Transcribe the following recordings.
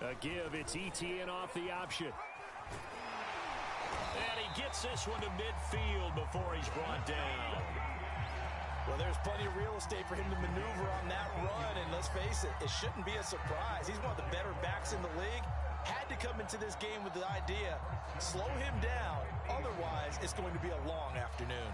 A give, it's ETN off the option. And he gets this one to midfield before he's brought down. Well, there's plenty of real estate for him to maneuver on that run, and let's face it, it shouldn't be a surprise. He's one of the better backs in the league. Had to come into this game with the idea, slow him down, otherwise it's going to be a long afternoon.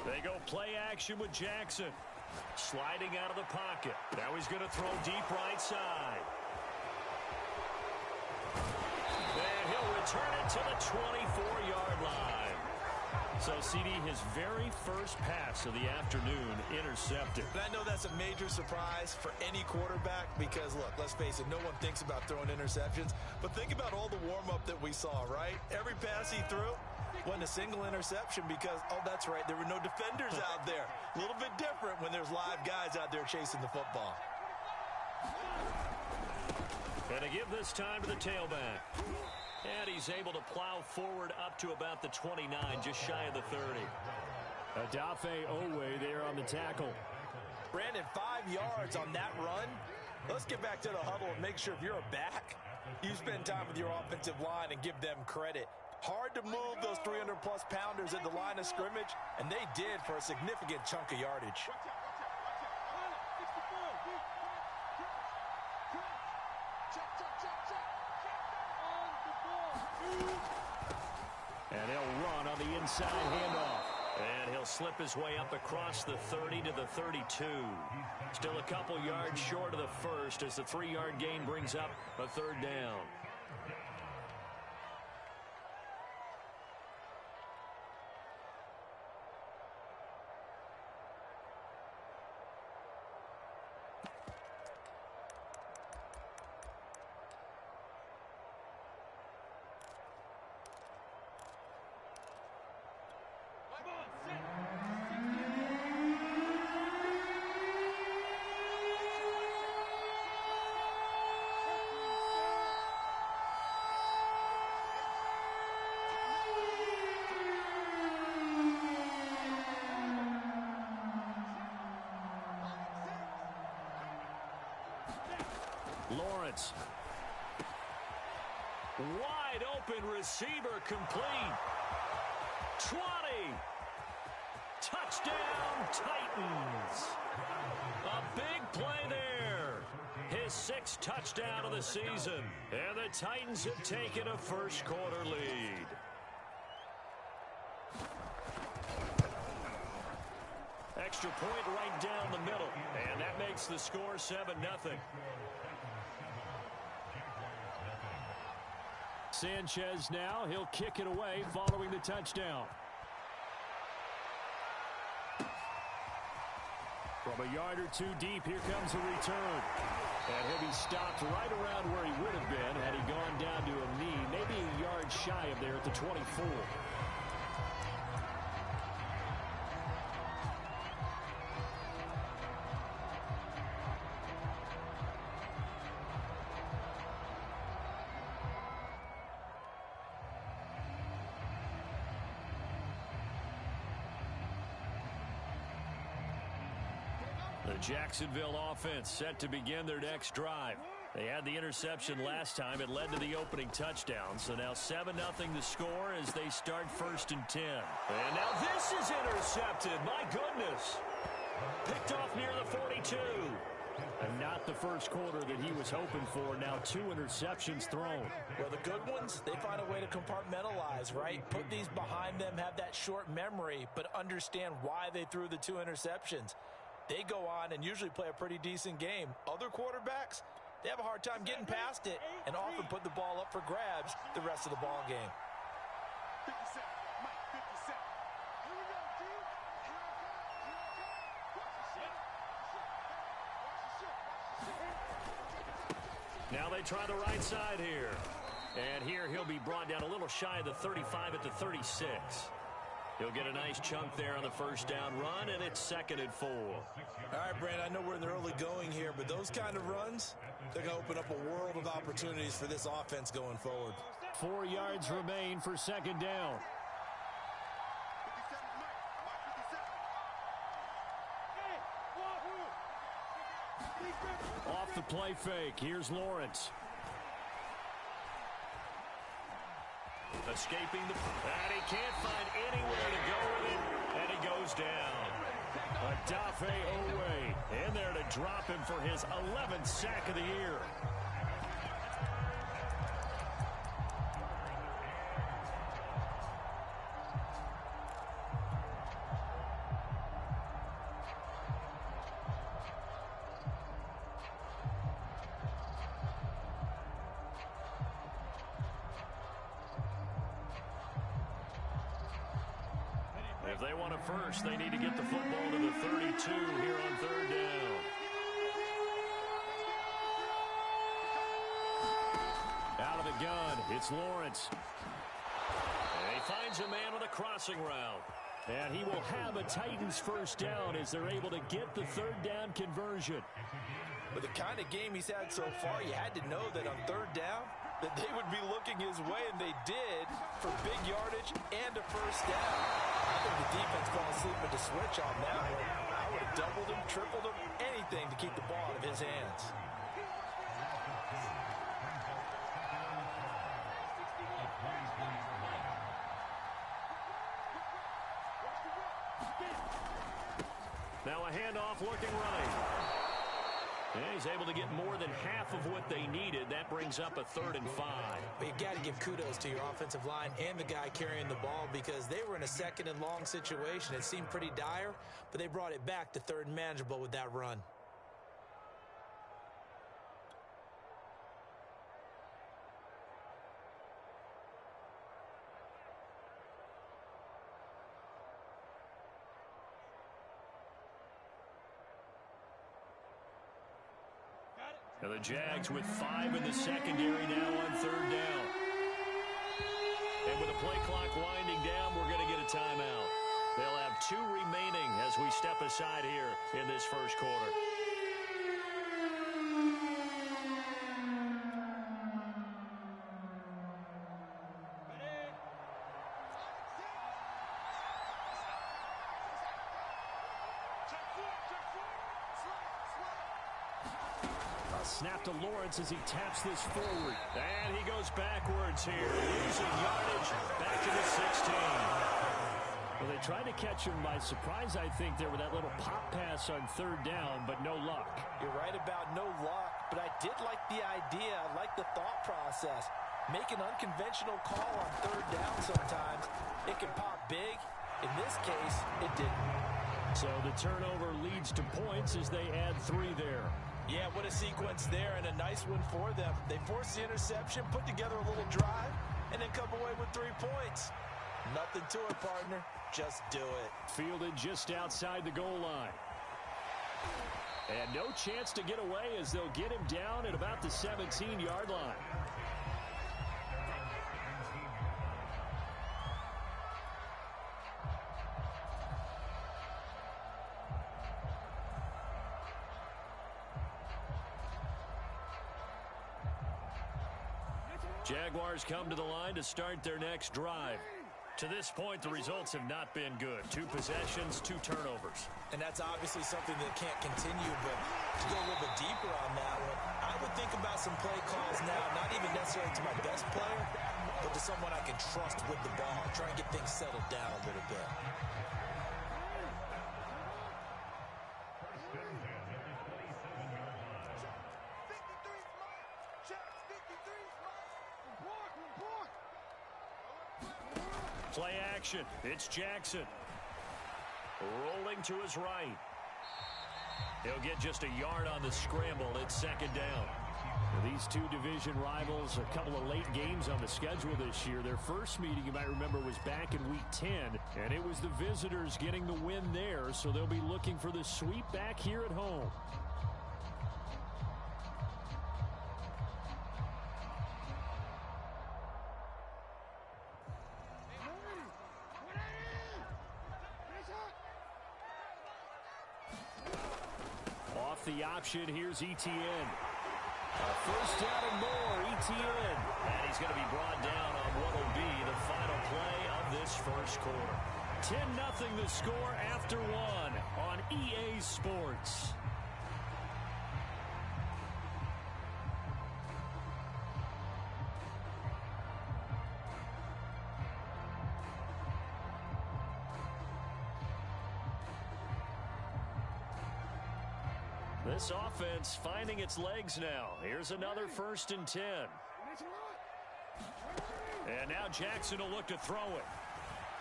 They go play action with Jackson. Sliding out of the pocket. Now he's going to throw deep right side. And he'll return it to the 24-yard line. So, CD, his very first pass of the afternoon intercepted. And I know that's a major surprise for any quarterback because, look, let's face it, no one thinks about throwing interceptions. But think about all the warm-up that we saw, right? Every pass he threw wasn't a single interception because, oh, that's right, there were no defenders out there. A little bit different when there's live guys out there chasing the football. And to give this time to the tailback. And he's able to plow forward up to about the 29, just shy of the 30. Adafe Owe there on the tackle. Brandon, 5 yards on that run. Let's get back to the huddle and make sure if you're a back, you spend time with your offensive line and give them credit. Hard to move those 300-plus pounders at the line of scrimmage, and they did for a significant chunk of yardage. And he'll run on the inside handoff. And he'll slip his way up across the 30 to the 32. Still a couple yards short of the first as the 3-yard gain brings up a third down. Lawrence. Wide open receiver complete. 20. Touchdown Titans. A big play there. His 6th touchdown of the season. And the Titans have taken a first quarter lead. Extra point right down the middle. And that makes the score 7-0. Sanchez now, he'll kick it away following the touchdown. From a yard or two deep, here comes a return. And he'll be stopped right around where he would have been had he gone down to a knee, maybe a yard shy of there at the 24. The Jacksonville offense set to begin their next drive. They had the interception last time. It led to the opening touchdown. So now 7-0 the score as they start 1st and 10. And now this is intercepted. My goodness. Picked off near the 42. And not the first quarter that he was hoping for. Now 2 interceptions thrown. Well, the good ones, they find a way to compartmentalize, right? Put these behind them, have that short memory, but understand why they threw the 2 interceptions. They go on and usually play a pretty decent game. Other quarterbacks, they have a hard time getting past it and often put the ball up for grabs the rest of the ball game. Now they try the right side here. And here he'll be brought down a little shy of the 35 at the 36. He'll get a nice chunk there on the first down run, and it's 2nd and 4. All right, Brand, I know we're in the early going here, but those kind of runs, they're going to open up a world of opportunities for this offense going forward. 4 yards remain for second down. Off the play fake, here's Lawrence. Escaping the... And he can't find anywhere to go with it, and he goes down. Adafe Owe in there to drop him for his 11th sack of the year. If they want a first, they need to get the football to the 32 here on third down. Out of the gun, it's Lawrence. And he finds a man on the crossing route. And he will have a Titans first down as they're able to get the third down conversion. With the kind of game he's had so far, you had to know that on third down, that they would be looking his way, and they did, for big yardage and a first down. I think the defense fell asleep at the switch on that one. I would have doubled him, tripled him, anything to keep the ball out of his hands. Now a handoff looking right. And he's able to get more than half of what they needed. That brings up a 3rd and 5. But you got to give kudos to your offensive line and the guy carrying the ball, because they were in a 2nd and long situation. It seemed pretty dire, but they brought it back to 3rd and manageable with that run. And the Jags with 5 in the secondary now on third down. And with the play clock winding down, we're going to get a timeout. They'll have 2 remaining as we step aside here in this first quarter. Snap to Lawrence as he taps this forward. And he goes backwards here, losing yardage back to the 16. Well, they tried to catch him by surprise, I think, there with that little pop pass on third down, but no luck. You're right about no luck, but I did like the idea. I like the thought process. Make an unconventional call on third down sometimes. It can pop big. In this case, it didn't. So the turnover leads to points as they add 3 there. Yeah, what a sequence there, and a nice one for them. They forced the interception, put together a little drive, and then come away with 3 points. Nothing to it, partner. Just do it. Fielded just outside the goal line. And no chance to get away as they'll get him down at about the 17-yard line. Jaguars come to the line to start their next drive. To this point, the results have not been good. 2 possessions, 2 turnovers. And that's obviously something that can't continue, but to go a little bit deeper on that one, I would think about some play calls now, not even necessarily to my best player, but to someone I can trust with the ball, try and get things settled down a little bit. Play action. It's Jackson. Rolling to his right. He'll get just a yard on the scramble. It's 2nd down. Now, these 2 division rivals, a couple of late games on the schedule this year. Their first meeting, you might remember, was back in Week 10, and it was the visitors getting the win there, so they'll be looking for the sweep back here at home. The option, here's Etienne. First down and more. ETN. And he's going to be brought down on what will be the final play of this first quarter. 10-0 the score after one on EA Sports. This offense finding its legs now. Here's another 1st and 10. And now Jackson will look to throw it.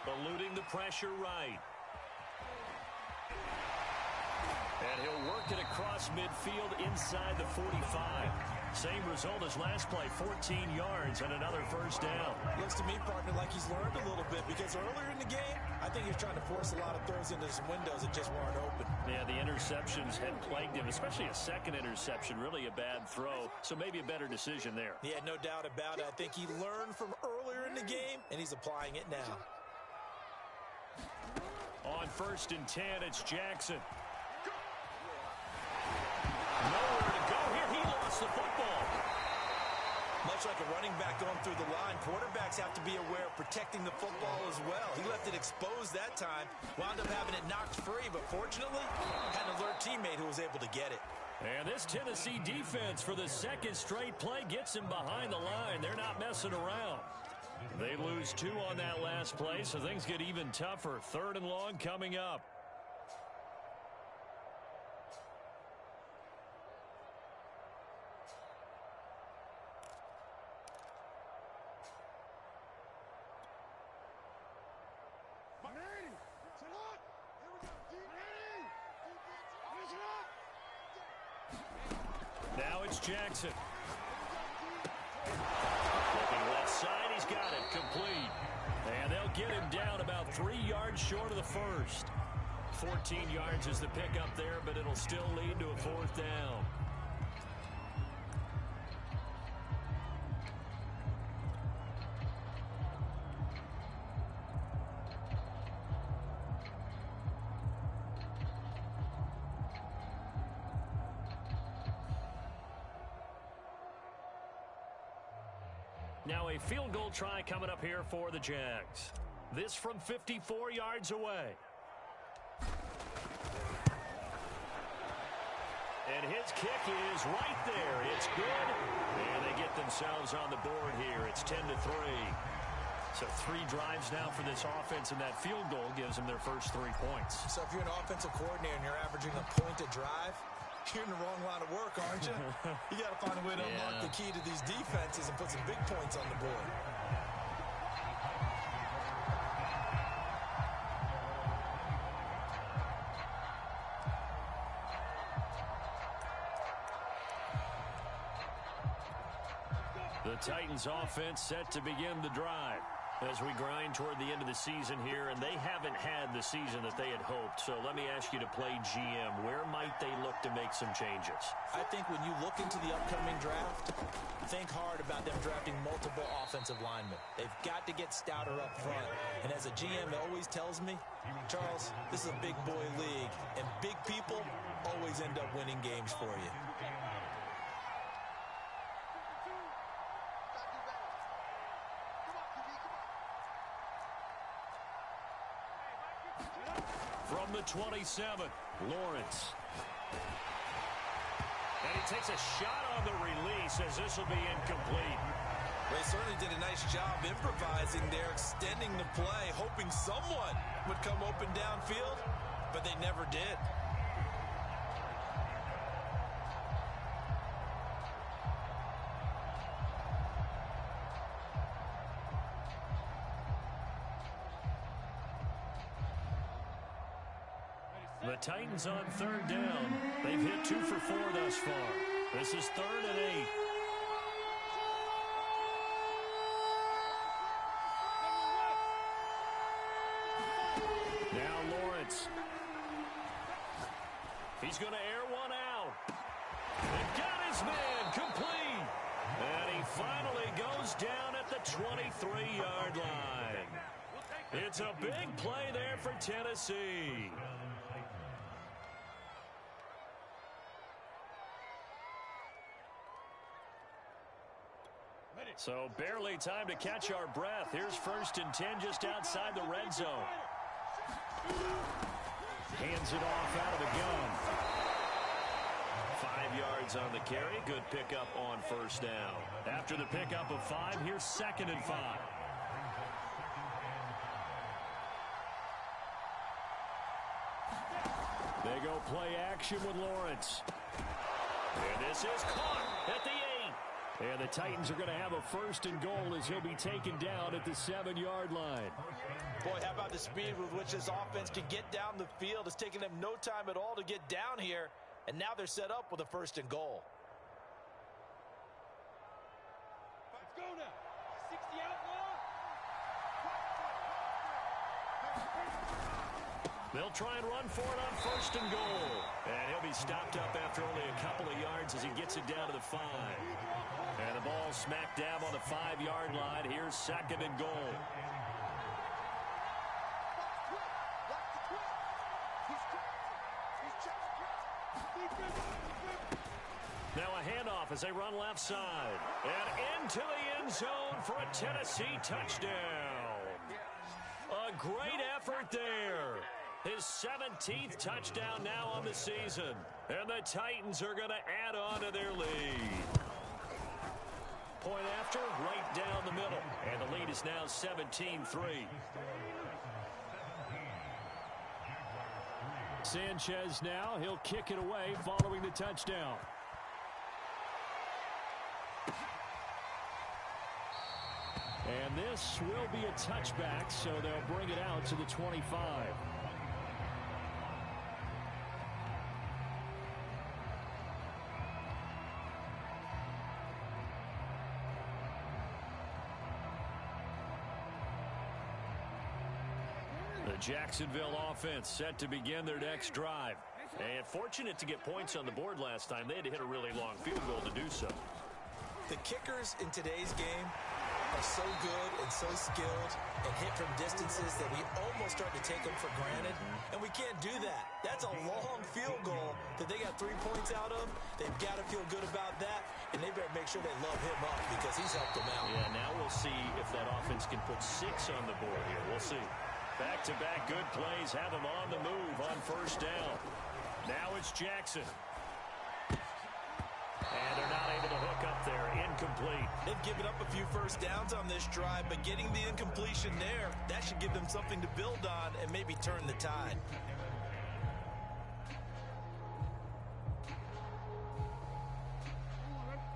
Eluding the pressure right. And he'll work it across midfield inside the 45. Same result as last play, 14 yards and another 1st down. Looks to me, partner, like he's learned a little bit because earlier in the game, I think he was trying to force a lot of throws into some windows that just weren't open. Yeah, the interceptions had plagued him, especially a second interception, really a bad throw. So maybe a better decision there. Yeah, no doubt about it. I think he learned from earlier in the game, and he's applying it now. On 1st and 10, it's Jackson. Nowhere to go here. He lost the football. Much like a running back going through the line, quarterbacks have to be aware of protecting the football as well. He left it exposed that time, wound up having it knocked free, but fortunately, had an alert teammate who was able to get it. And this Tennessee defense for the second straight play gets him behind the line. They're not messing around. They lose 2 on that last play, so things get even tougher. 3rd and long coming up. Now it's Jackson. Looking left side, he's got it complete. And they'll get him down about 3 yards short of the first. 14 yards is the pickup there, but it'll still lead to a 4th down. Now a field goal try coming up here for the Jags. This from 54 yards away. And his kick is right there. It's good. And they get themselves on the board here. It's 10-3. So 3 drives now for this offense, and that field goal gives them their first 3 points. So if you're an offensive coordinator and you're averaging a point a drive, you're in the wrong line of work, aren't you? You got to find a way to unlock the key to these defenses and put some big points on the board. The Titans offense set to begin the drive as we grind toward the end of the season here, and they haven't had the season that they had hoped. So let me ask you to play GM. Where might they look to make some changes? I think when you look into the upcoming draft, think hard about them drafting multiple offensive linemen. They've got to get stouter up front. And as a GM, it always tells me, Charles, this is a big boy league, and big people always end up winning games for you. From the 27, Lawrence. And he takes a shot on the release as this will be incomplete. They certainly did a nice job improvising there, extending the play, hoping someone would come open downfield, but they never did. The Titans on 3rd down. They've hit 2 for 4 thus far. This is 3rd and 8. Now Lawrence. He's going to air one out. They've got his man complete. And he finally goes down at the 23-yard line. It's a big play there for Tennessee. So barely time to catch our breath. Here's 1st and 10 just outside the red zone. Hands it off out of the gun. 5 yards on the carry. Good pickup on 1st down. After the pickup of 5, here's 2nd and 5. They go play action with Lawrence. And this is caught at the 8. And the Titans are going to have a 1st and goal as he'll be taken down at the 7-yard line. Boy, how about the speed with which this offense can get down the field? It's taken them no time at all to get down here, and now they're set up with a 1st and goal. Let's go now. 60 outlaw. They'll try and run for it on 1st and goal. And he'll be stopped up after only a couple of yards as he gets it down to the 5. And the ball smack dab on the 5-yard line. Here's 2nd and goal. Now a handoff as they run left side. And into the end zone for a Tennessee touchdown. A great effort there. His 17th touchdown now on the season. And the Titans are going to add on to their lead. Point after, right down the middle. And the lead is now 17-3. Sanchez now, he'll kick it away following the touchdown. And this will be a touchback, so they'll bring it out to the 25. The Jacksonville offense set to begin their next drive. And fortunate to get points on the board last time. They had to hit a really long field goal to do so. The kickers in today's game are so good and so skilled and hit from distances that we almost start to take them for granted, and we can't do that. That's a long field goal that they got 3 points out of. They've got to feel good about that, and they better make sure they love him up because he's helped them out. Yeah, now we'll see if that offense can put 6 on the board here. We'll see. Back-to-back good plays have them on the move on 1st down. Now it's Jackson. And they're not able to hook up there. Incomplete. They've given up a few 1st downs on this drive, but getting the incompletion there, that should give them something to build on and maybe turn the tide.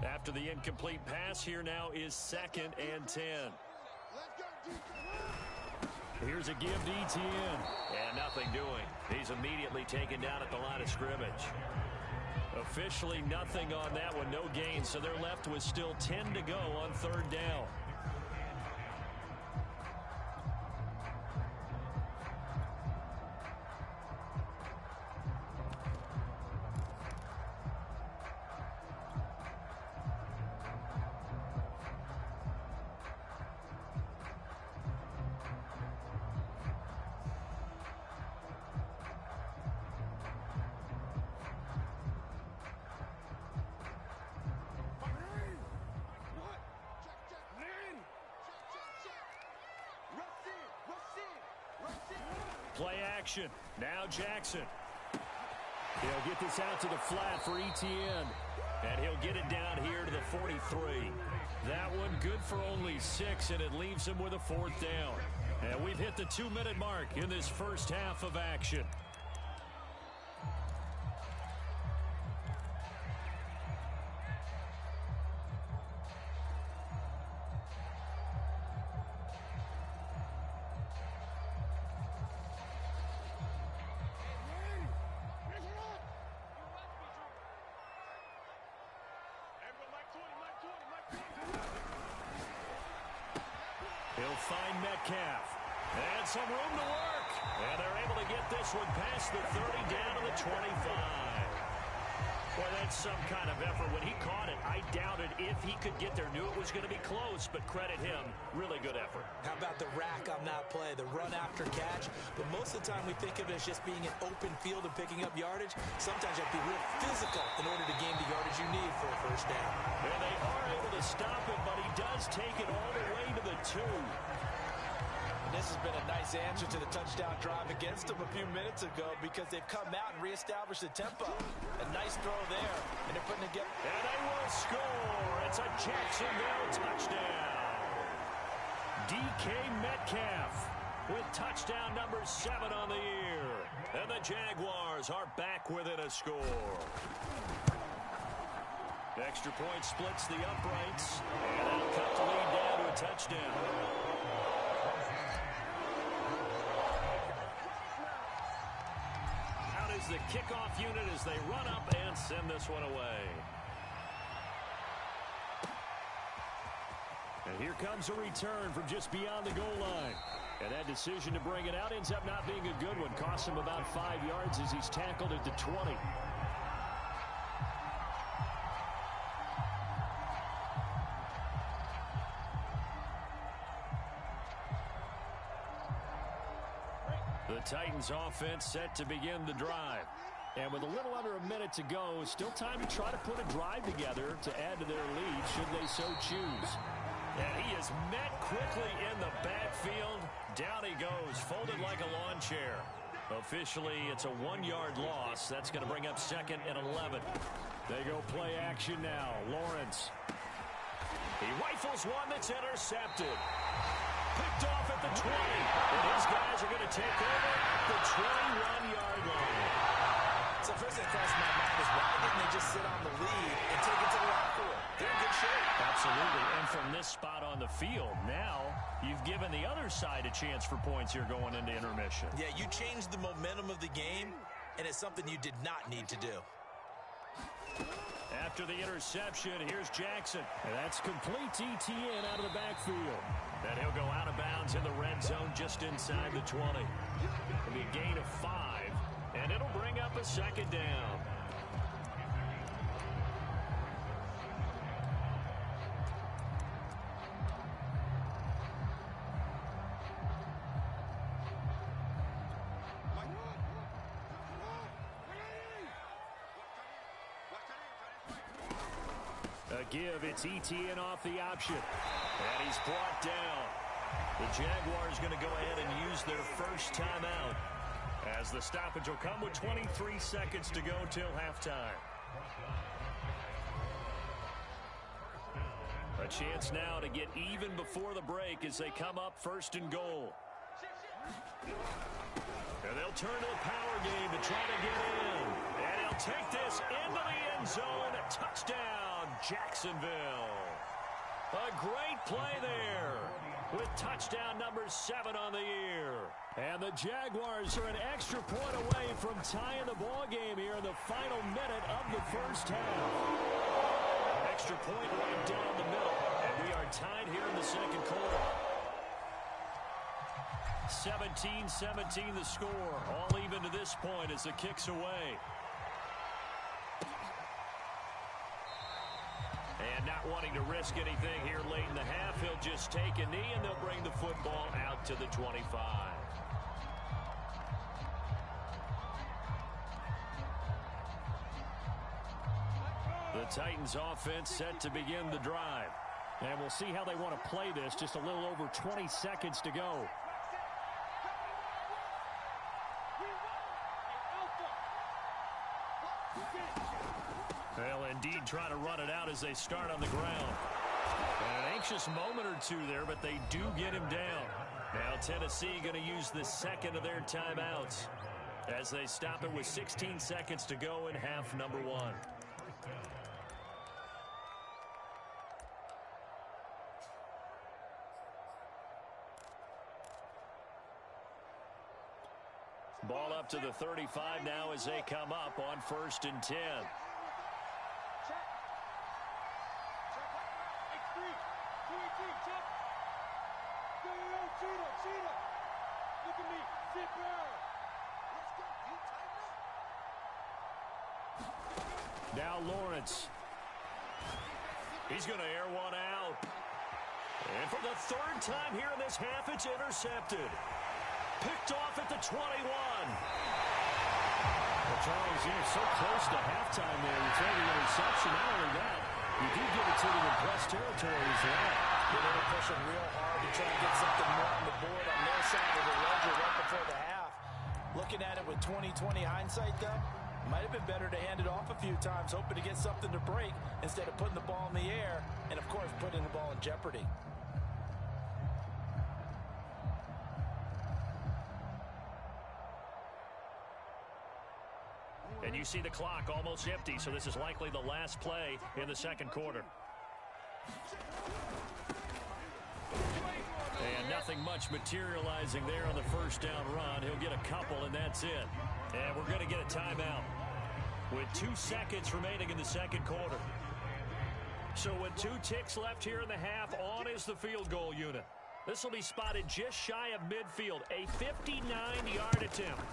After the incomplete pass, here now is 2nd and 10. Here's a give to Etienne. And nothing doing. He's immediately taken down at the line of scrimmage. Officially nothing on that one, no gain, so they're left with still 10 to go on 3rd down. Play action. Now Jackson. He'll get this out to the flat for Etienne. And he'll get it down here to the 43. That one good for only 6, and it leaves him with a 4th down. And we've hit the 2-minute mark in this first half of action. He'll find Metcalf. And some room to work. And they're able to get this one past the 30 down to the 25. Boy, that's some kind of effort. When he caught it, I doubted if he could get there. Knew it was going to be close, but credit him. Really good effort. How about the rack on that play, the run after catch? But most of the time we think of it as just being an open field and picking up yardage. Sometimes you have to be real physical in order to gain the yardage you need for a first down. And they are able to stop it, but he does take it all the way to the 2. And this has been a nice answer to the touchdown drive against them a few minutes ago because they've come out and reestablished the tempo. A nice throw there, and they're putting together. And they will score. It's a Jacksonville touchdown. DK Metcalf with touchdown number 7 on the year. And the Jaguars are back within a score. Extra point splits the uprights, and that'll cut the lead down to a touchdown. Out is the kickoff unit as they run up and send this one away. And here comes a return from just beyond the goal line. And that decision to bring it out ends up not being a good one. Costs him about 5 yards as he's tackled at the 20. The Titans offense set to begin the drive. And with a little under a minute to go, still time to try to put a drive together to add to their lead should they so choose. And he is met quickly in the backfield. Down he goes, folded like a lawn chair. Officially, it's a 1-yard loss. That's going to bring up 2nd and 11. They go play action now. Lawrence. He rifles one that's intercepted. Picked off at the 20. And his guys are going to take over the 21-yard line. So first thing that crossed my mind is why didn't they just sit on the lead and take it to the locker room? They're in good shape. Absolutely. And from this spot on the field, now you've given the other side a chance for points here going into intermission. Yeah, you changed the momentum of the game, and it's something you did not need to do. After the interception, here's Jackson. And that's complete to ETN out of the backfield. And he'll go out of bounds in the red zone just inside the 20. It'll be a gain of 5, and it'll bring up a 2nd down. Give, it's ETN off the option. And he's brought down. The Jaguars going to go ahead and use their first timeout as the stoppage will come with 23 seconds to go till halftime. A chance now to get even before the break as they come up 1st and goal. And they'll turn to the power game to try to get in. And he'll take this into the end zone. Touchdown, Jacksonville. A great play there with touchdown number 7 on the year. And the Jaguars are an extra point away from tying the ball game here in the final minute of the first half. Extra point right down the middle. And we are tied here in the 2nd quarter. 17-17 the score. All even to this point as the kick's away. And not wanting to risk anything here late in the half, he'll just take a knee and they'll bring the football out to the 25. The Titans offense set to begin the drive. And we'll see how they want to play this. Just a little over 20 seconds to go. They'll indeed try to run it out as they start on the ground. And an anxious moment or two there, but they do get him down. Now Tennessee going to use the 2nd of their timeouts as they stop it with 16 seconds to go in half number 1. Ball up to the 35 now as they come up on 1st and 10. Look at me. Sit down. Let's go. Now Lawrence. He's going to air one out. And for the third time here in this half, it's intercepted. Picked off at the 21. Well, Charles, you're so close to halftime there. You throw the interception. Not only that, you do get it to the impressed territory as well. They were pushing real hard to try and get something more on the board on their side of the ledger right before the half. Looking at it with 20/20 hindsight, though, might have been better to hand it off a few times, hoping to get something to break instead of putting the ball in the air and, of course, putting the ball in jeopardy. And you see the clock almost empty, so this is likely the last play in the second quarter. And nothing much materializing there on the first down run. He'll get a couple, and that's it. And we're going to get a timeout with 2 seconds remaining in the second quarter. So with 2 ticks left here in the half, on is the field goal unit. This will be spotted just shy of midfield, a 59-yard attempt.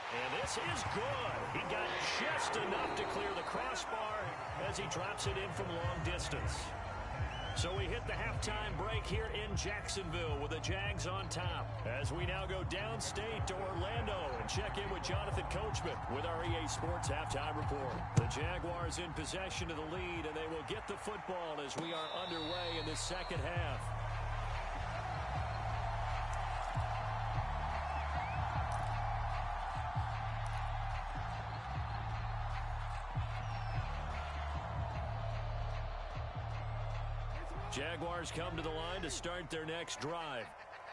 And this is good. He got just enough to clear the crossbar as he drops it in from long distance. So we hit the halftime break here in Jacksonville with the Jags on top. As we now go downstate to Orlando and check in with Jonathan Coachman with our EA Sports Halftime Report. The Jaguars in possession of the lead, and they will get the football as we are underway in the second half. Jaguars come to the line to start their next drive.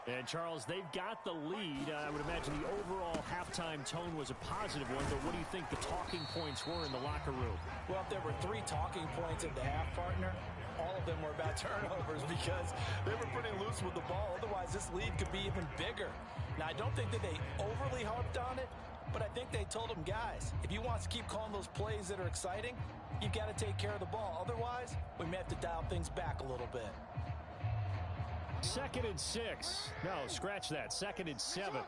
And, Charles, they've got the lead. I would imagine the overall halftime tone was a positive one, but what do you think the talking points were in the locker room? Well, if there were 3 talking points at the half, partner, all of them were about turnovers because they were pretty loose with the ball. Otherwise, this lead could be even bigger. Now, I don't think that they overly harped on it, but I think they told them, guys, if you want to keep calling those plays that are exciting, you've got to take care of the ball. Otherwise, we may have to dial things back a little bit. 2nd and 6. No, scratch that. 2nd and 7.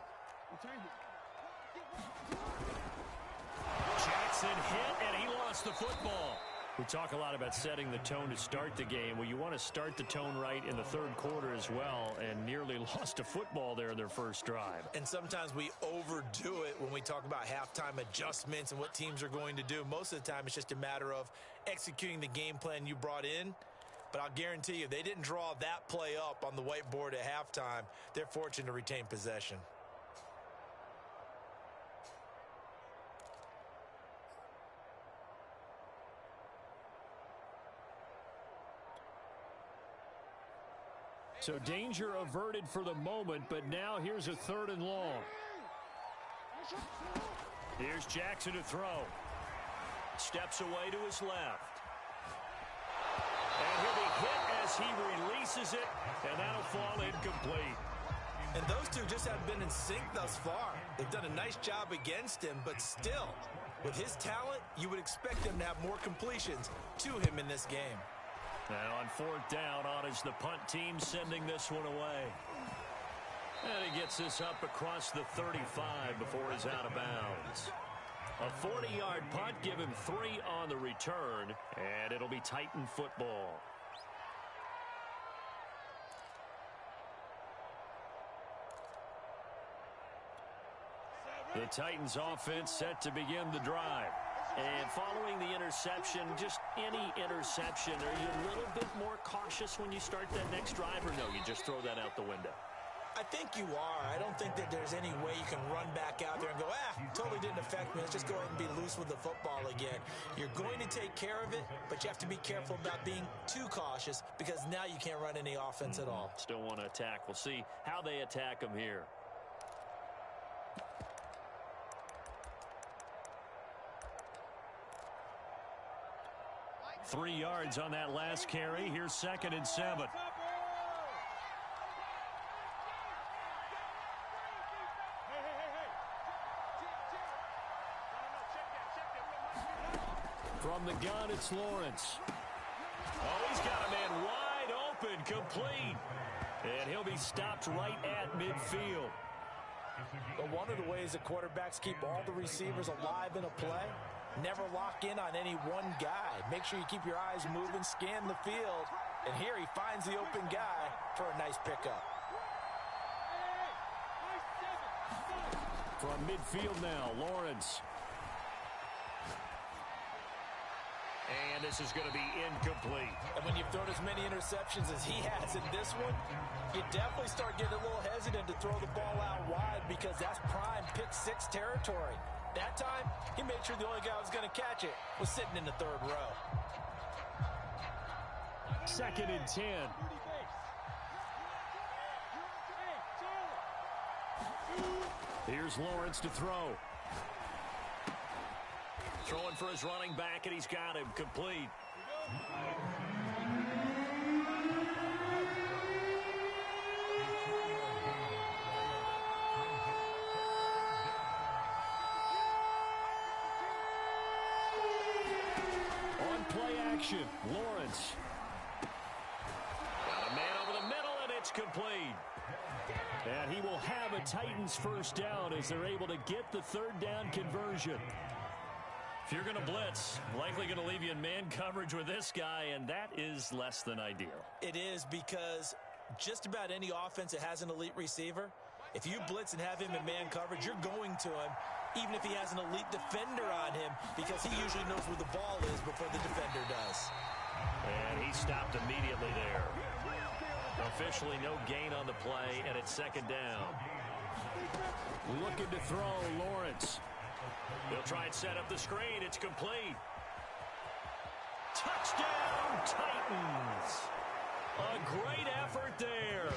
Jackson hit, and he lost the football. We talk a lot about setting the tone to start the game. Well, you want to start the tone right in the third quarter as well, and nearly lost a football there in their first drive. And sometimes we overdo it when we talk about halftime adjustments and what teams are going to do. Most of the time, it's just a matter of executing the game plan you brought in. But I'll guarantee you, they didn't draw that play up on the whiteboard at halftime. They're fortunate to retain possession. So danger averted for the moment, but now here's a 3rd and long. Here's Jackson to throw. Steps away to his left. And he'll be hit as he releases it, and that'll fall incomplete. And those two just have been in sync thus far. They've done a nice job against him, but still, with his talent, you would expect him to have more completions to him in this game. Now on 4th down, on is the punt team sending this one away. And he gets this up across the 35 before he's out of bounds. A 40-yard punt, give him 3 on the return, and it'll be Titan football. The Titans offense set to begin the drive. And following the interception, just any interception, are you a little bit more cautious when you start that next drive, or no, you just throw that out the window? I think you are. I don't think that there's any way you can run back out there and go, totally didn't affect me. Let's just go ahead and be loose with the football again. You're going to take care of it, but you have to be careful about being too cautious because now you can't run any offense at all. Still want to attack. We'll see how they attack them here. Three yards on that last carry. Here's 2nd and 7. From the gun, it's Lawrence. Oh, he's got a man wide open, complete. And he'll be stopped right at midfield. But one of the ways that quarterbacks keep all the receivers alive in a play Never lock in on any one guy. Make sure you keep your eyes moving, scan the field. And here he finds the open guy for a nice pickup. From midfield now, Lawrence. And this is going to be incomplete. And when you've thrown as many interceptions as he has in this one, you definitely start getting a little hesitant to throw the ball out wide because that's prime pick six territory. That time, he made sure the only guy who was going to catch it was sitting in the third row. 2nd and 10. Here's Lawrence to throw. Throwing for his running back, and he's got him complete. On play action, Lawrence. Got a man over the middle, and it's complete. And he will have a Titans first down as they're able to get the 3rd down conversion. If you're going to blitz, likely going to leave you in man coverage with this guy, and that is less than ideal. It is because just about any offense that has an elite receiver, if you blitz and have him in man coverage, you're going to him, even if he has an elite defender on him, because he usually knows where the ball is before the defender does. And he stopped immediately there. Officially no gain on the play, and it's 2nd down. Looking to throw, Lawrence. They'll try and set up the screen. It's complete. Touchdown, Titans. A great effort there.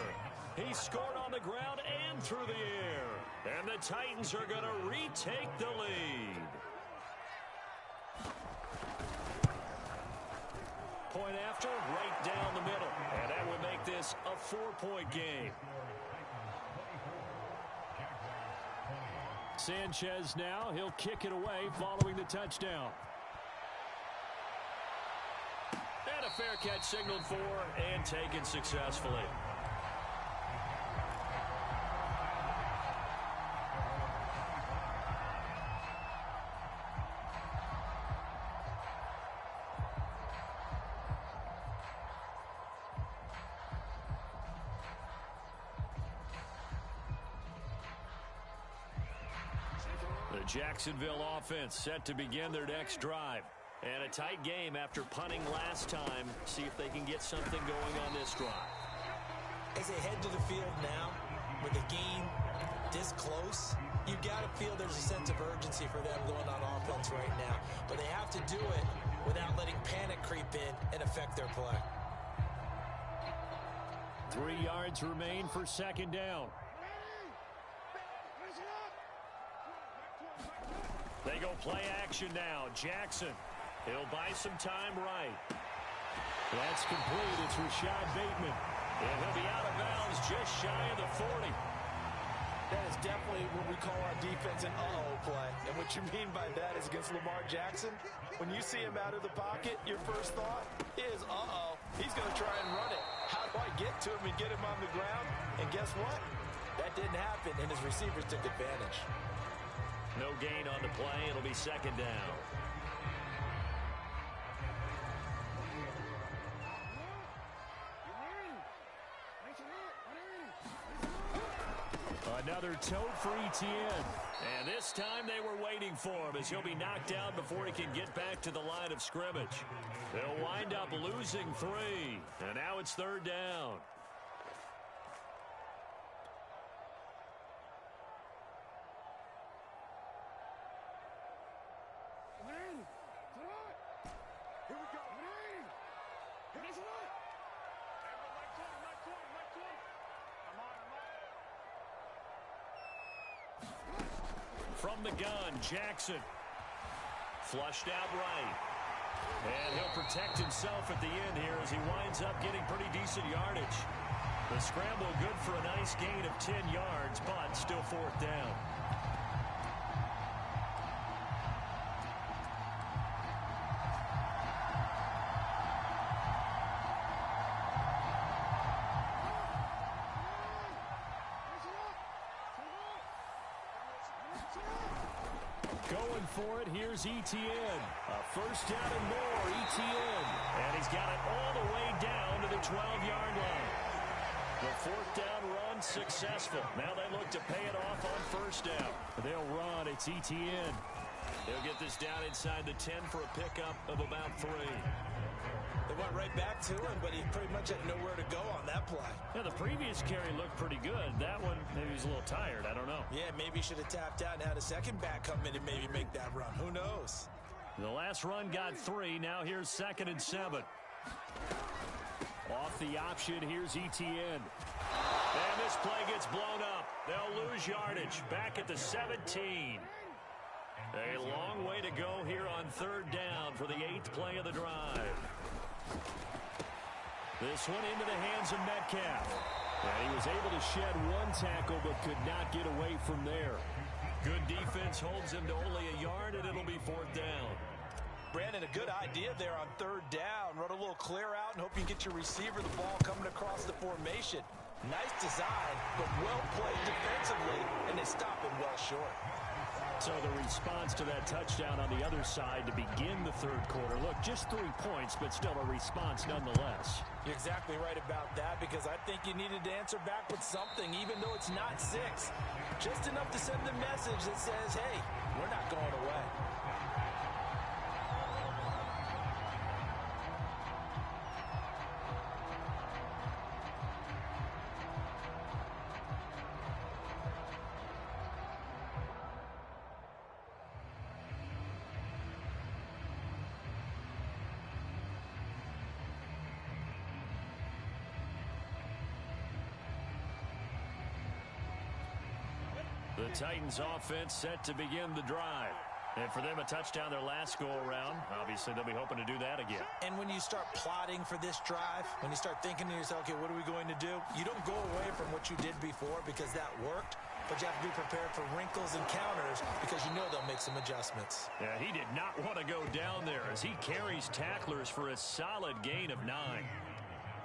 He scored on the ground and through the air. And the Titans are going to retake the lead. Point after, right down the middle. And that would make this a 4-point game. Sanchez now, he'll kick it away following the touchdown. And a fair catch signaled for and taken successfully. The Jacksonville offense set to begin their next drive. And a tight game after punting last time. See if they can get something going on this drive. As they head to the field now, with the game this close, you've got to feel there's a sense of urgency for them going on offense right now. But they have to do it without letting panic creep in and affect their play. 3 yards remain for 2nd down. They go play action now. Jackson. He'll buy some time right. That's complete. It's Rashad Bateman. And he'll be out of bounds just shy of the 40. That is definitely what we call our defense an uh-oh play. And what you mean by that is against Lamar Jackson, when you see him out of the pocket, your first thought is, uh-oh, he's going to try and run it. How do I get to him and get him on the ground? And guess what? That didn't happen, and his receivers took advantage. No gain on the play. It'll be 2nd down. Another tote for Etienne. And this time they were waiting for him as he'll be knocked down before he can get back to the line of scrimmage. They'll wind up losing 3. And now it's 3rd down. From the gun, Jackson. Flushed out right. And he'll protect himself at the end here as he winds up getting pretty decent yardage. The scramble good for a nice gain of 10 yards, but still 4th down. Going for it, here's Etienne. A first down and more, Etienne. And he's got it all the way down to the 12-yard line. The fourth down run successful. Now they look to pay it off on first down. They'll run, it's Etienne. They'll get this down inside the 10 for a pickup of about 3. They went right back to him, but he pretty much had nowhere to go on that play. Yeah, the previous carry looked pretty good. That one, maybe he was a little tired. I don't know. Yeah, maybe he should have tapped out and had a second back come in and maybe make that run. Who knows? The last run got 3. Now here's 2nd and 7. Off the option, here's Etienne. And this play gets blown up. They'll lose yardage. Back at the 17. A long way to go here on 3rd down for the 8th play of the drive. This one into the hands of Metcalf. And he was able to shed 1 tackle but could not get away from there. Good defense holds him to only a yard, and it'll be 4th down. Brandon, a good idea there on 3rd down. Run a little clear out and hope you get your receiver the ball coming across the formation. Nice design, but well played defensively, and they stop him well short. So the response to that touchdown on the other side to begin the 3rd quarter. Look, just 3 points, but still a response nonetheless. You're exactly right about that, because I think you needed to answer back with something, even though it's not 6. Just enough to send the message that says, hey, we're not going away. The Titans offense set to begin the drive. And for them, a touchdown their last go-around. Obviously, they'll be hoping to do that again. And when you start plotting for this drive, when you start thinking to yourself, okay, what are we going to do? You don't go away from what you did before because that worked, but you have to be prepared for wrinkles and counters because you know they'll make some adjustments. Yeah, he did not want to go down there as he carries tacklers for a solid gain of 9.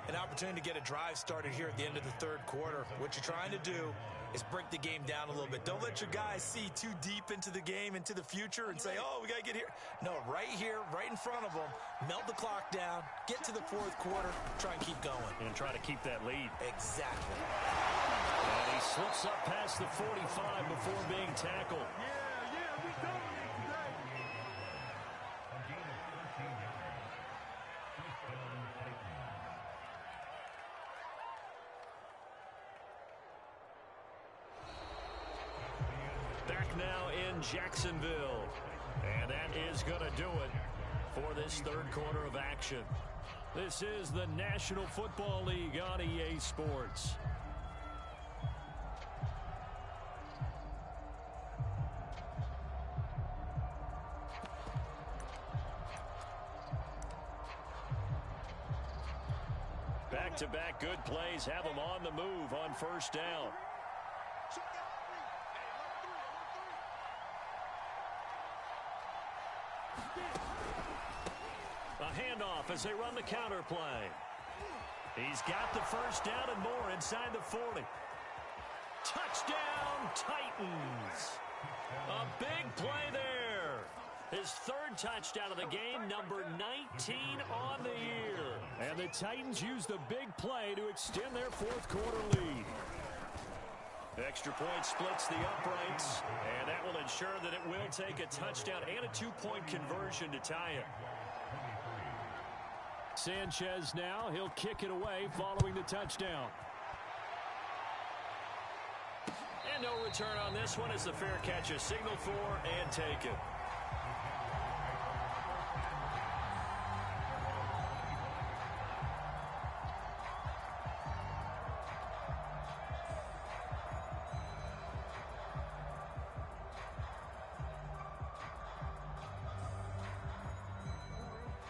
An opportunity to get a drive started here at the end of the 3rd quarter. What you're trying to do is break the game down a little bit. Don't let your guys see too deep into the game, into the future, and say, oh, we got to get here. No, right here, right in front of them, melt the clock down, get to the 4th quarter, try and keep going. And try to keep that lead. Exactly. And he slips up past the 45 before being tackled. We dominate today. Back now in Jacksonville. And that is going to do it for this 3rd quarter of action. This is the National Football League on EA Sports. Back-to-back good plays have them on the move on 1st down. A handoff as they run the counter play. He's got the 1st down and more inside the 40. Touchdown, Titans. A big play there. His 3rd touchdown of the game, number 19 on the year. And the Titans use the big play to extend their 4th quarter lead. Extra point splits the uprights, and that will ensure that it will take a touchdown and a 2-point conversion to tie it. Sanchez now, he'll kick it away following the touchdown. And no return on this one as the fair catch is signaled for and taken.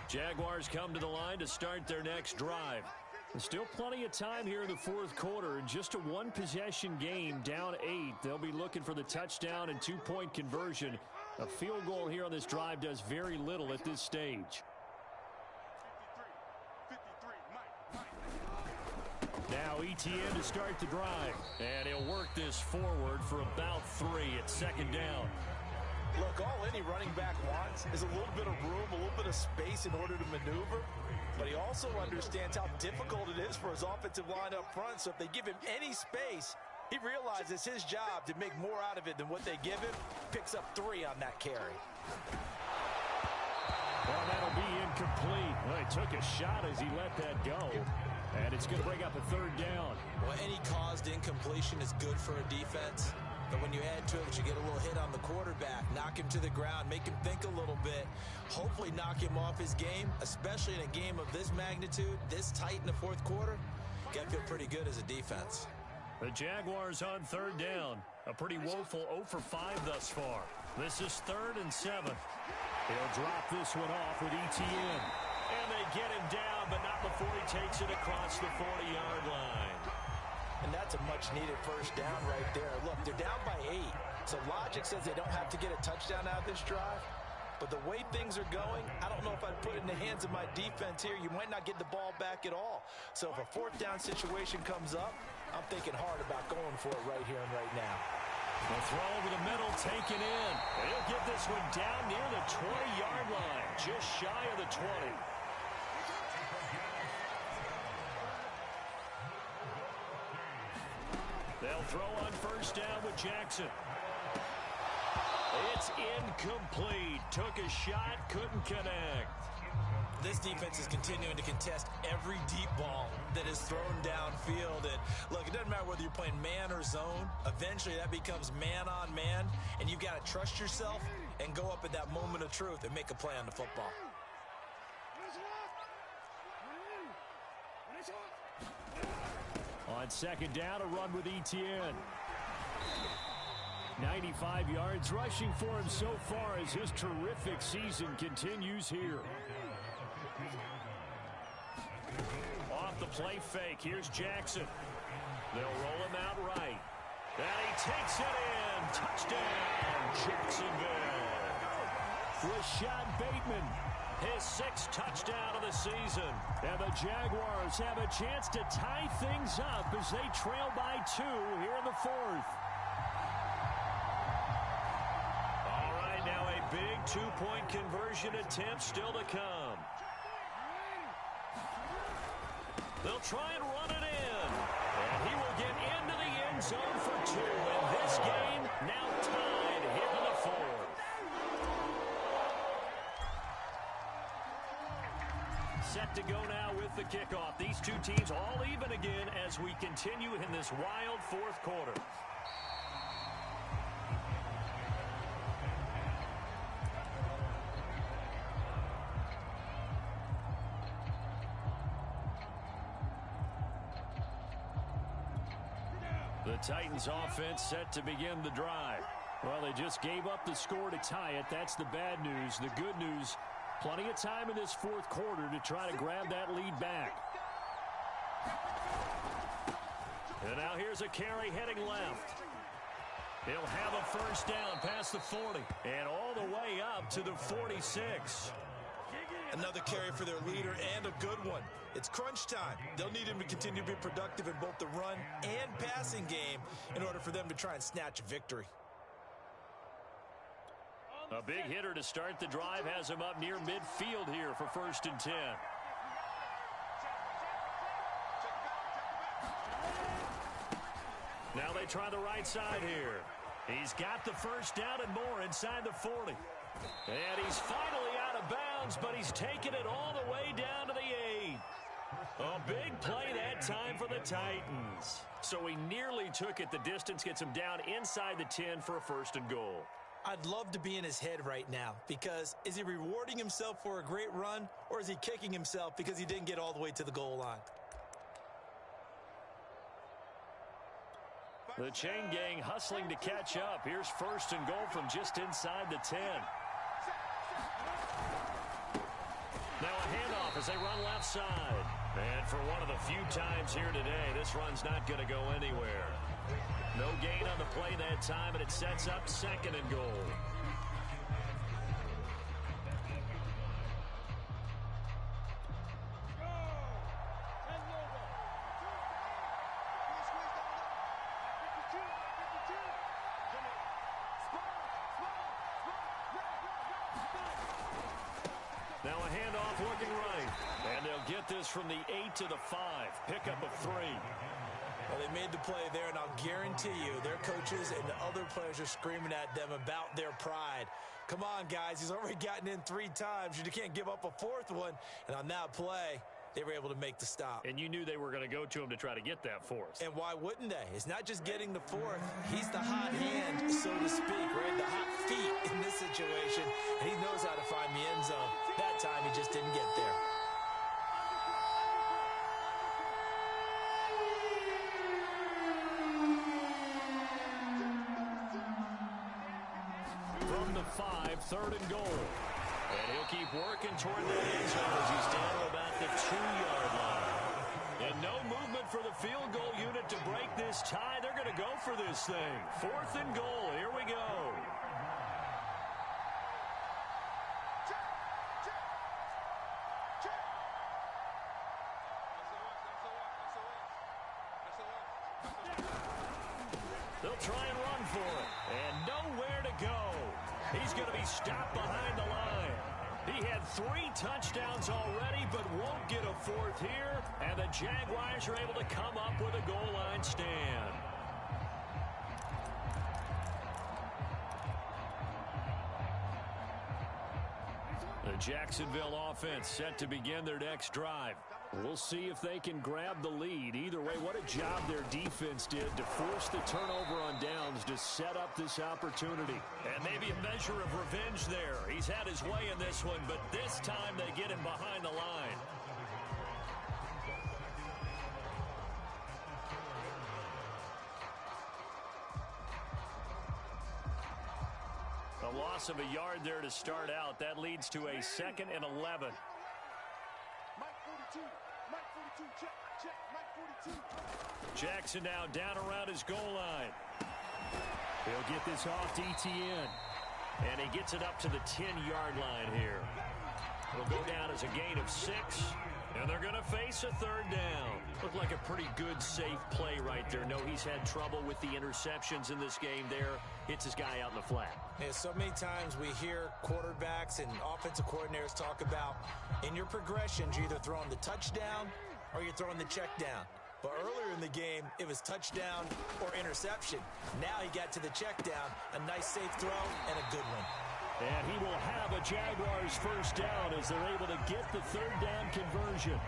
Jaguars come to the line to start their next drive. There's still plenty of time here in the 4th quarter. Just a 1-possession game, down 8. They'll be looking for the touchdown and 2-point conversion. A field goal here on this drive does very little at this stage. Now Etienne to start the drive. And he'll work this forward for about 3 at 2nd down. Look, all any running back wants is a little bit of room, a little bit of space in order to maneuver. But he also understands how difficult it is for his offensive line up front. So if they give him any space, he realizes his job to make more out of it than what they give him. Picks up 3 on that carry. Well, that'll be incomplete. Well, he took a shot as he let that go. And it's going to bring up a 3rd down. Well, any caused incompletion is good for a defense. But when you add to it that you get a little hit on the quarterback, knock him to the ground, make him think a little bit, hopefully knock him off his game, especially in a game of this magnitude, this tight in the 4th quarter, got to feel pretty good as a defense. The Jaguars on 3rd down. A pretty woeful 0 for 5 thus far. This is 3rd and 7. He'll drop this one off with ETN. And they get him down, but not before he takes it across the 40-yard line. And that's a much-needed 1st down right there. Look, they're down by 8. So logic says they don't have to get a touchdown out of this drive. But the way things are going, I don't know if I'd put it in the hands of my defense here. You might not get the ball back at all. So if a 4th down situation comes up, I'm thinking hard about going for it right here and right now. The throw over the middle taken in. And he'll get this one down near the 20-yard line, just shy of the 20. They'll throw on 1st down with Jackson. It's incomplete. Took a shot, couldn't connect. This defense is continuing to contest every deep ball that is thrown downfield. And look, it doesn't matter whether you're playing man or zone. Eventually that becomes man on man, and you've got to trust yourself and go up at that moment of truth and make a play on the football. On 2nd down, a run with ETN. 95 yards rushing for him so far as his terrific season continues here. Off the play fake, here's Jackson. They'll roll him out right. And he takes it in. Touchdown, Jacksonville. Rashad Bateman, his 6th touchdown of the season. And the Jaguars have a chance to tie things up as they trail by 2 here in the 4th. All right, now a big 2-point conversion attempt still to come. They'll try and run it in. And he will get into the end zone for 2. And this game now tied here in the 4th. Set to go now with the kickoff. These 2 teams all even again as we continue in this wild 4th quarter. The Titans offense set to begin the drive. Well, they just gave up the score to tie it. That's the bad news. The good news, plenty of time in this 4th quarter to try to grab that lead back. And now here's a carry heading left. He'll have a 1st down past the 40 and all the way up to the 46. Another carry for their leader and a good one. It's crunch time. They'll need him to continue to be productive in both the run and passing game in order for them to try and snatch a victory. A big hitter to start the drive has him up near midfield here for 1st and 10. Now they try the right side here. He's got the 1st down and more inside the 40. And he's finally out of bounds, but he's taken it all the way down to the 8. A big play that time for the Titans. So he nearly took it the distance, gets him down inside the 10 for a 1st and goal. I'd love to be in his head right now, because is he rewarding himself for a great run, or is he kicking himself because he didn't get all the way to the goal line? The chain gang hustling to catch up. Here's 1st and goal from just inside the 10. Now a handoff as they run left side. And for one of the few times here today, this run's not going to go anywhere. No gain on the play that time, and it sets up 2nd and goal. left, looking right. And they'll get this from the 8 to the 5. Pickup of 3. Well, they made the play there, and I'll guarantee you their coaches and the other players are screaming at them about their pride. Come on, guys. He's already gotten in 3 times. You can't give up a 4th one. And on that play, they were able to make the stop. And you knew they were going to go to him to try to get that 4th. And why wouldn't they? It's not just getting the 4th. He's the hot hand, so to speak, right? The hot feet in this situation. And he knows how to find the end zone. That time, he just didn't get there. From the 5, 3rd and goal. And he'll keep working toward that end zone as he's down to about the 2-yard line. And no movement for the field goal unit to break this tie. They're going to go for this thing. 4th and goal. Here we go. They'll try and run for it. And nowhere to go. He's going to be stopped behind the line. He had 3 touchdowns already, but won't get a 4th here. And the Jaguars are able to come up with a goal line stand. The Jacksonville offense set to begin their next drive. We'll see if they can grab the lead. Either way, what a job their defense did to force the turnover on downs to set up this opportunity. And maybe a measure of revenge there. He's had his way in this one, but this time they get him behind the line. A loss of a yard there to start out. That leads to a 2nd and 11. Jackson now down around his goal line. He'll get this off to ETN. And he gets it up to the 10-yard line here. It'll go down as a gain of 6. And they're going to face a 3rd down. Looked like a pretty good, safe play right there. No, he's had trouble with the interceptions in this game there. Hits his guy out in the flat. Yeah, so many times we hear quarterbacks and offensive coordinators talk about in your progressions, you're either throwing the touchdown or you're throwing the check down. But earlier in the game, it was touchdown or interception. Now he got to the check down, a nice safe throw and a good one. And he will have a Jaguars 1st down as they're able to get the 3rd down conversion.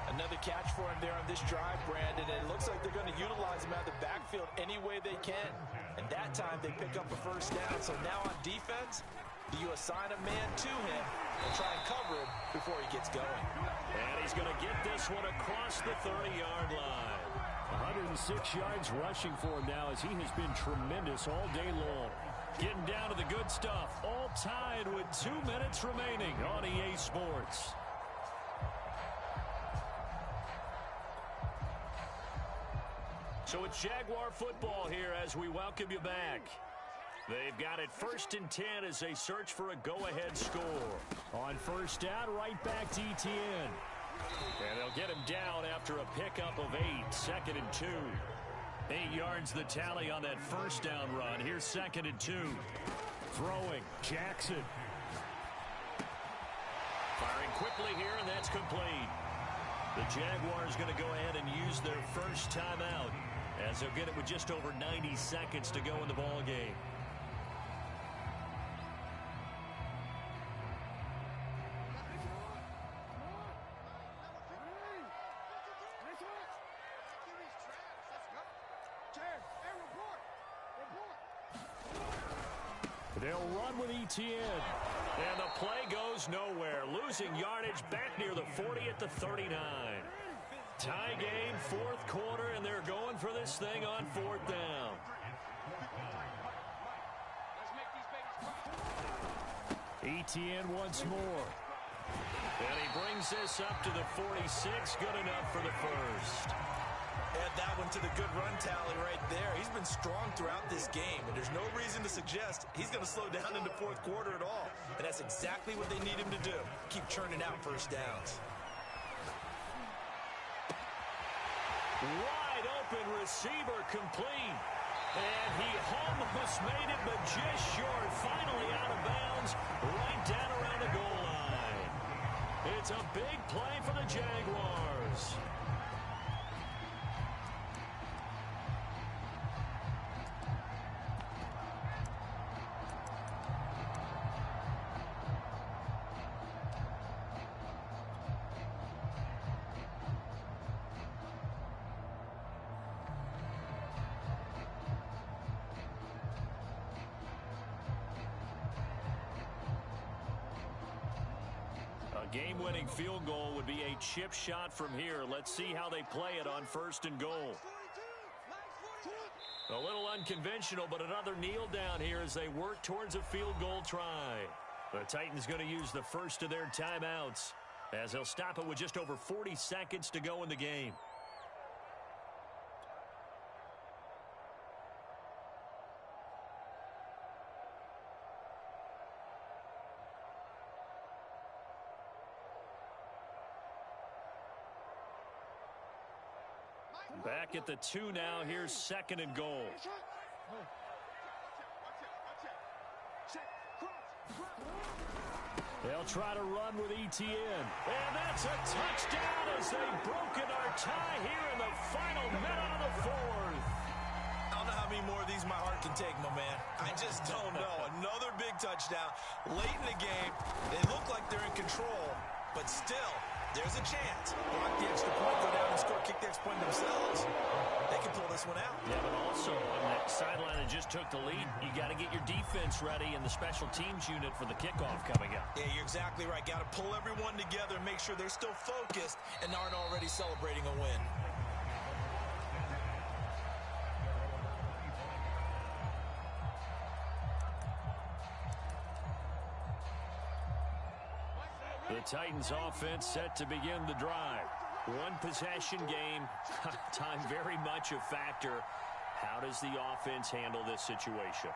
Another catch for him there on this drive, Brandon, and it looks like they're going to utilize him out of the backfield any way they can. And that time they pick up a 1st down. So now on defense, do you assign a man to him and try and cover him before he gets going? And he's going to get this one across the 30-yard line. 106 yards rushing for him now as he has been tremendous all day long. Getting down to the good stuff. All tied with 2 minutes remaining on EA Sports. So it's Jaguar football here as we welcome you back. They've got it 1st and 10 as they search for a go-ahead score. On 1st down, right back to ETN. And they'll get him down after a pickup of 8. 2nd and 2. 8 yards the tally on that 1st down run. Here's 2nd and 2. Throwing, Jackson. Firing quickly here, and that's complete. The Jaguars going to go ahead and use their 1st timeout as they'll get it with just over 90 seconds to go in the ball game. They'll run with ETN. And the play goes nowhere. Losing yardage back near the 40 at the 39. Tie game, 4th quarter, and they're going for this thing on 4th down. ETN once more. And he brings this up to the 46. Good enough for the 1st. Add that one to the good run tally right there. He's been strong throughout this game, and there's no reason to suggest he's going to slow down in the 4th quarter at all. And that's exactly what they need him to do. Keep churning out 1st downs. Wide open receiver complete. And he almost made it, but just short. Finally out of bounds, right down around the goal line. It's a big play for the Jaguars. Game-winning field goal would be a chip shot from here. Let's see how they play it on 1st and goal. A little unconventional, but another kneel down here as they work towards a field goal try. The Titans going to use the first of their timeouts as they'll stop it with just over 40 seconds to go in the game. Back at the 2 now. Here's 2nd and goal. They'll try to run with ETN. And that's a touchdown as they've broken our tie here in the final minute of the 4th. I don't know how many more of these my heart can take, my man. I just don't know. Another big touchdown late in the game. They look like they're in control, but still, there's a chance. Block the extra point, go down and score, kick the extra point themselves. They can pull this one out. Yeah, but also on that sideline that just took the lead, you got to get your defense ready and the special teams unit for the kickoff coming up. Yeah, you're exactly right. Got to pull everyone together and make sure they're still focused and aren't already celebrating a win. The Titans offense set to begin the drive. One possession game. Time very much a factor. How does the offense handle this situation?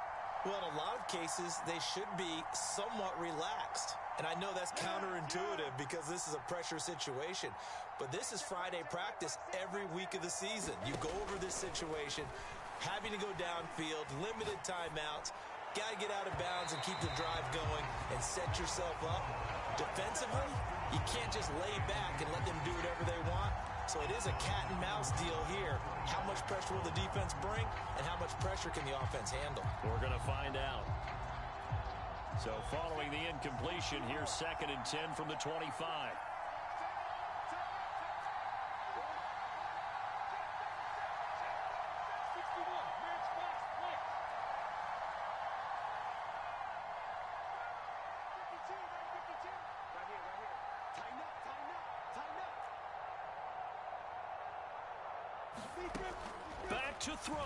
Well, in a lot of cases, they should be somewhat relaxed. And I know that's counterintuitive because this is a pressure situation. But this is Friday practice every week of the season. You go over this situation, having to go downfield, limited timeouts, got to get out of bounds and keep the drive going and set yourself up. Defensively, you can't just lay back and let them do whatever they want. So it is a cat and mouse deal here. How much pressure will the defense bring, and how much pressure can the offense handle? We're going to find out. So following the incompletion, here's 2nd and 10 from the 25. Back to throw.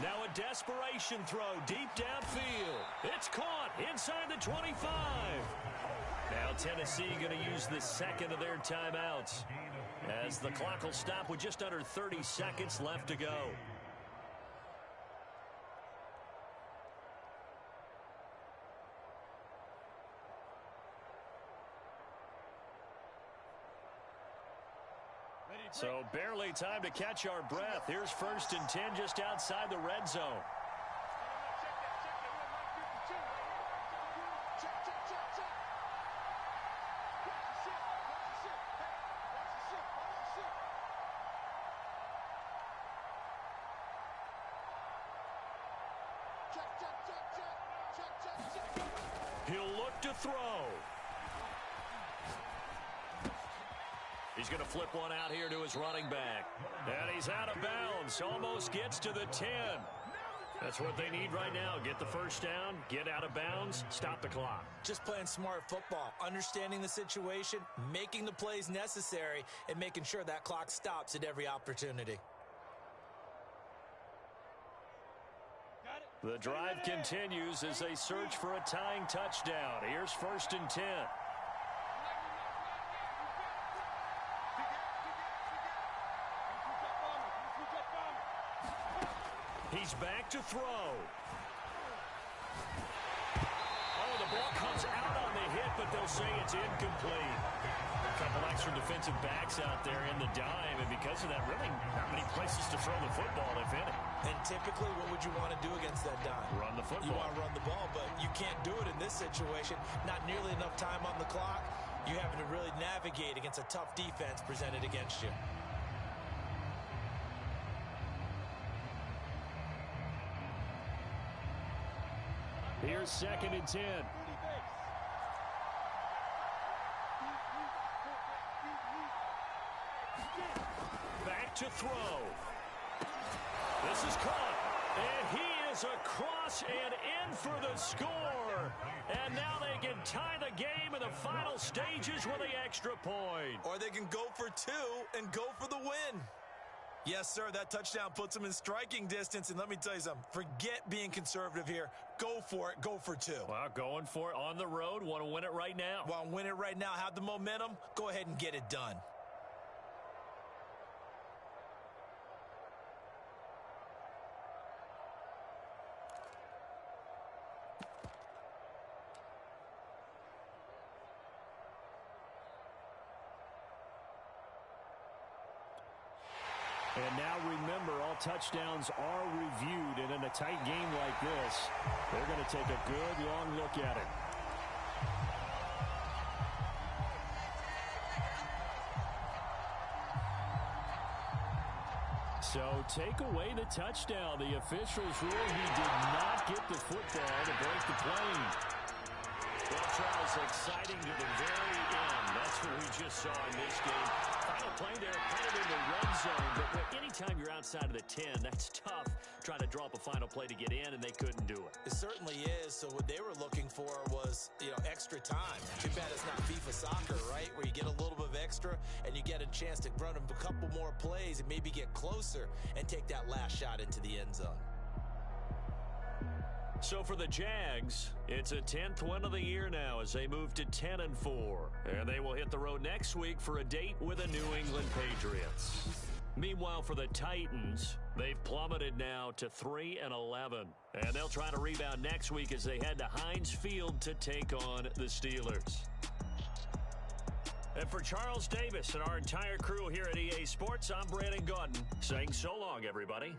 Now a desperation throw deep downfield. It's caught inside the 25. Now Tennessee going to use the 2nd of their timeouts as the clock will stop with just under 30 seconds left to go. So barely time to catch our breath. Here's 1st and 10 just outside the red zone. He'll look to throw. He's going to flip one out here to his running back. And he's out of bounds. Almost gets to the 10. That's what they need right now. Get the first down, get out of bounds, stop the clock. Just playing smart football, understanding the situation, making the plays necessary, and making sure that clock stops at every opportunity. The drive continues as they search for a tying touchdown. Here's 1st and 10. He's back to throw. Oh, the ball comes out on the hit, but they'll say it's incomplete. A couple extra defensive backs out there in the dime, and because of that, really not many places to throw the football, if any. And typically, what would you want to do against that dime? Run the football. You want to run the ball, but you can't do it in this situation. Not nearly enough time on the clock. You having to really navigate against a tough defense presented against you. Here's 2nd and 10. Back to throw. This is caught. And he is across and in for the score. And now they can tie the game in the final stages with the extra point. Or they can go for 2 and go for the win. Yes, sir, that touchdown puts them in striking distance. And let me tell you something, forget being conservative here. Go for it, go for 2. Well, going for it on the road. Want to win it right now. Want to win it right now, have the momentum, go ahead and get it done. And now remember, all touchdowns are reviewed, and in a tight game like this, they're going to take a good long look at it. So take away the touchdown. The officials rule he did not get the football to break the play. Well, Charles, exciting to the very end. That's what we just saw in this game. Final play there, headed in the red zone. But anytime you're outside of the 10, that's tough trying to draw up a final play to get in, and they couldn't do it. It certainly is. So what they were looking for was, extra time. Too bad it's not FIFA soccer, right? Where you get a little bit of extra, and you get a chance to run a couple more plays and maybe get closer and take that last shot into the end zone. So for the Jags, it's a 10th win of the year now as they move to 10-4. And they will hit the road next week for a date with the New England Patriots. Meanwhile, for the Titans, they've plummeted now to 3-11. And they'll try to rebound next week as they head to Heinz Field to take on the Steelers. And for Charles Davis and our entire crew here at EA Sports, I'm Brandon Gaudin saying so long, everybody.